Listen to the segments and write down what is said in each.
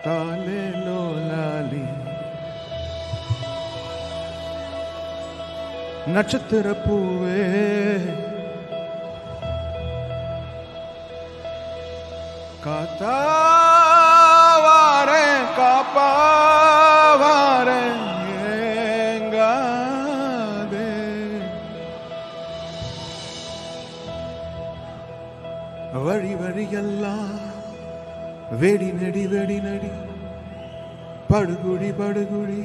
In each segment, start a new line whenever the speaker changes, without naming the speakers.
தாலேலோ லாலி நட்சத்திர பூவே காத்தாவாரேன் காப்பாவாரேன் ஏங்காதே வழி வழியெல்லாம் வெடி நடி வெடி நடி படுகுடி படுகுடி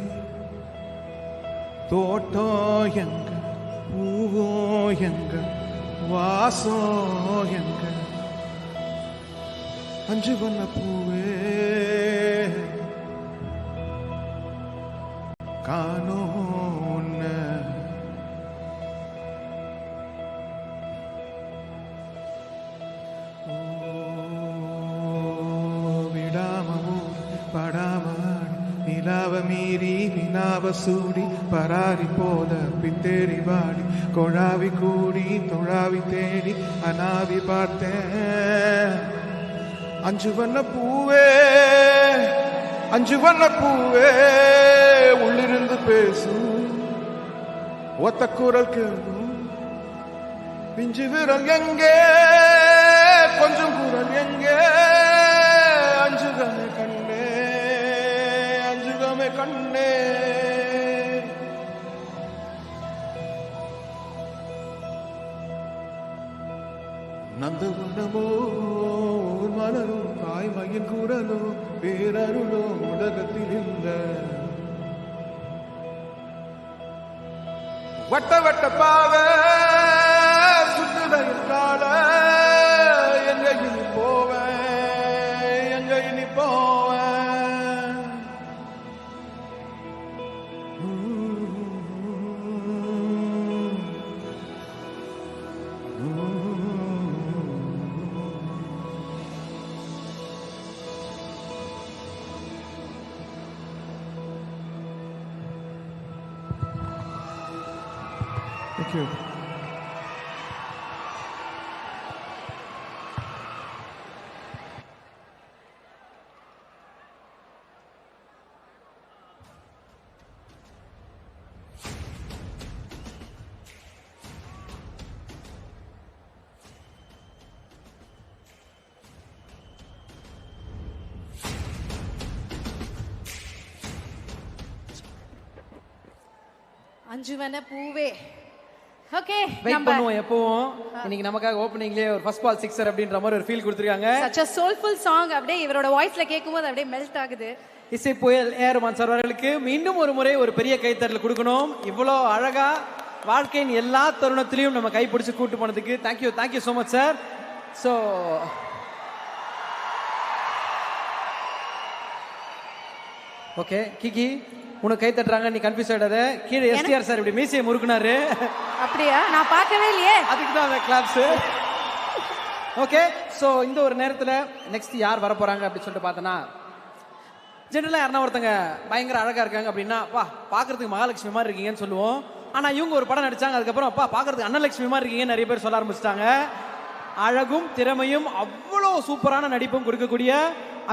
தோட்டம் எங்க பூவோ எங்க வாசம் எங்க அஞ்சு வண்ண பூவே காணோன்ன நிலாவ மீறி நிலாவ சூடி பராரி போல பித்தேறி வாடி கொழாவி கூடி தொழாவி தேடி அனாவி பார்த்தேன் அஞ்சு வண்ண பூவே அஞ்சு வண்ண பூவே உள்ளிருந்து பேசும் ஒத்த குரல் கேளும் பிஞ்சு விரல் எங்கே கொஞ்சம் குரல் எங்கே அஞ்சுகமே கண்ணே அஞ்சுகமே கண்ணே நந்தவனமோ மலரும் தாய்மையின் குரலோ பேரருளோ உலகத்தில் இல்ல வட்ட வட்ட பாவ சுத்துதையில் கால எங்க இனி போவேன் எங்க இனி போவேன் Thank you.
அஞ்சுவன பூவே ஓகே
வெயிட் பண்ணுவோம் எப்பவும் இன்னைக்கு நமக்காக ஓபனிங்லயே ஒரு ஃபர்ஸ்ட் பால் சிக்ஸர் அப்படின்ற மாதிரி ஒரு ஃபீல் கொடுத்திருக்காங்க
such a soulful song அப்படியே இவரோட வாய்ஸ்ல கேட்கும்போது அப்படியே மெல்ட் ஆகுது
இசை புயல் ஏஆர் சார் அவர்களுக்கு மீண்டும் ஒரு முறை ஒரு பெரிய கைத்தட்டல் கொடுக்கணும் இவ்வளோ அழகா வாழ்க்கையின் எல்லா தருணத்திலையும் நம்ம கைப்பிடிச்சு கூட்டு போனதுக்கு thank you so much sir so okay Kiki உனக்கு கை தட்டுறாங்க நீ கன்ஃபியூஸ் ஆயிடாத கீழே எஸ்டிஆர் சார் இப்படி மீசையை முறுக்குனாரு
அப்படியா நான் பார்க்கவே இல்லையே
அதுக்கு தான் அந்த கிளாப்ஸ் ஓகே ஸோ இந்த ஒரு நேரத்தில் நெக்ஸ்ட் யார் வர போறாங்க அப்படின்னு சொல்லிட்டு பார்த்தோன்னா ஜென்ரலாக யாருன்னா ஒருத்தங்க பயங்கர அழகா இருக்காங்க அப்படின்னா பா பார்க்கறதுக்கு மகாலட்சுமி மாதிரி இருக்கீங்கன்னு சொல்லுவோம் ஆனால் இவங்க ஒரு படம் நடிச்சாங்க அதுக்கப்புறம் அப்பா பார்க்கறதுக்கு அன்னலட்சுமி மாதிரி இருக்கீங்கன்னு நிறைய பேர் சொல்ல ஆரம்பிச்சிட்டாங்க அழகும் திறமையும் அவ்வளோ சூப்பரான நடிப்பும் கொடுக்கக்கூடிய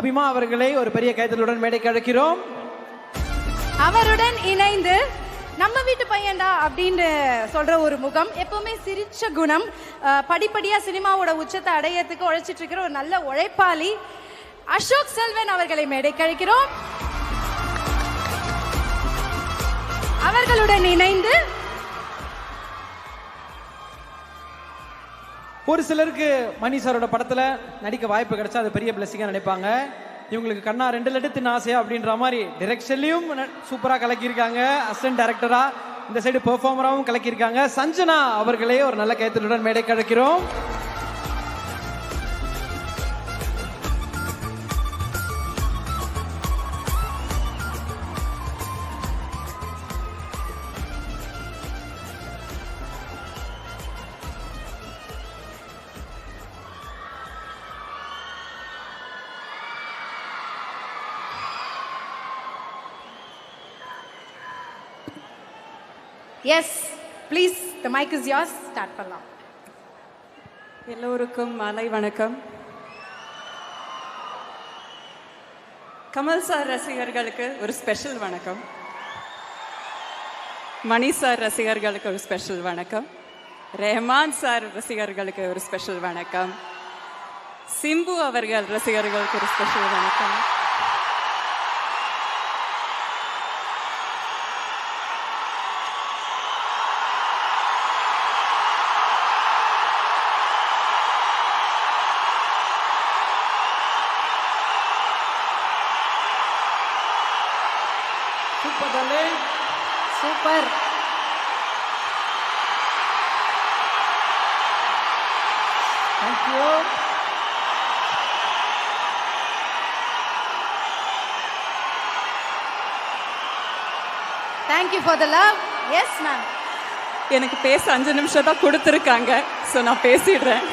அபிமா அவர்களை ஒரு பெரிய கைத்தலுடன் மேடைக்கு அழைக்கிறோம்
அவருடன் இணைந்து நம்ம வீட்டு பையன்டா அப்படின்னு சொல்ற ஒரு முகம் எப்பவுமே சிரிச்ச குணம் படிப்படியா சினிமாவோட உச்சத்தை அடையறதுக்கு உழைச்சிட்டு இருக்கிற ஒரு நல்ல உழைப்பாளி அசோக் செல்வன் அவர்களை மேடைக்கு அழைக்கிறோம் அவர்களுடன் இணைந்து
ஒரு சிலருக்கு மணி சாரோட படத்துல நடிக்க வாய்ப்பு கிடைச்சா அது பெரிய பிளஸிங்கா நினைப்பாங்க இவங்களுக்கு கண்ணா 2 லட்டு தின்ன ஆசையா அப்படின்ற மாதிரி டைரக்ஷன்லயும் சூப்பரா கலக்கியிருக்காங்க அசிஸ்டன்ட் டைரக்டரா இந்த சைடு பெர்ஃபார்மராகவும் கலக்கியிருக்காங்க சஞ்சனா அவர்களே ஒரு நல்ல கைத்தலுடன் மேடைக்கு அழைக்கிறோம்
yes please the mic is yours start பண்ணலாம்
எல்லோருக்கும் மாலை வணக்கம் கமல் சார் ரசிகர்களுக்கு ஒரு ஸ்பெஷல் வணக்கம். மணி சார் ரசிகர்களுக்கு ஒரு ஸ்பெஷல் வணக்கம். ரெஹ்மான் சார் ரசிகர்களுக்கு ஒரு ஸ்பெஷல் வணக்கம். சிம்பு அவர்கள் ரசிகர்களுக்கு ஒரு ஸ்பெஷல் வணக்கம்.
Super darling.
Super.
Thank you.
Thank you for the love. Yes ma'am.
எனக்கு பேச 5 நிமிஷம் தான் கொடுத்துருக்காங்க. ஸோ நான் பேசிடுறேன்.